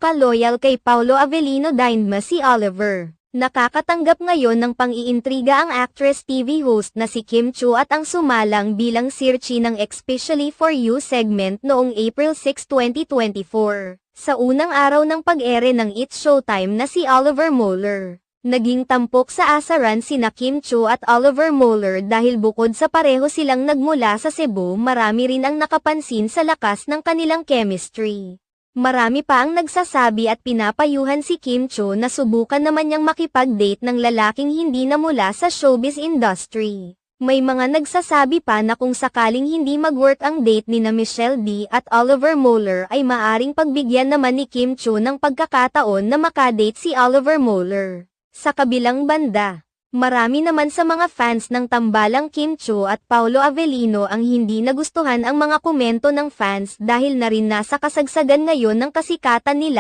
ka-loyal kay Paolo Avellino Dynma si Oliver. Nakakatanggap ngayon ng pang-iintriga ang actress TV host na si Kim Chiu at ang sumalang bilang Sirchi ng Especially For You segment noong April 6, 2024. Sa unang araw ng pag-ere ng It's Showtime na si Oliver Moeller. Naging tampok sa asaran sina Kim Chiu at Oliver Moeller dahil bukod sa pareho silang nagmula sa Cebu, marami rin ang nakapansin sa lakas ng kanilang chemistry. Marami pa ang nagsasabi at pinapayuhan si Kim Chiu na subukan naman niyang makipag-date ng lalaking hindi na mula sa showbiz industry. May mga nagsasabi pa na kung sakaling hindi mag-work ang date ni na Michelle D at Oliver Moeller ay maaring pagbigyan naman ni Kim Chiu ng pagkakataon na makadate si Oliver Moeller. Sa kabilang banda, marami naman sa mga fans ng tambalang Kim Chiu at Paolo Avellino ang hindi nagustuhan ang mga komento ng fans dahil na rin nasa kasagsagan ngayon ng kasikatan nila.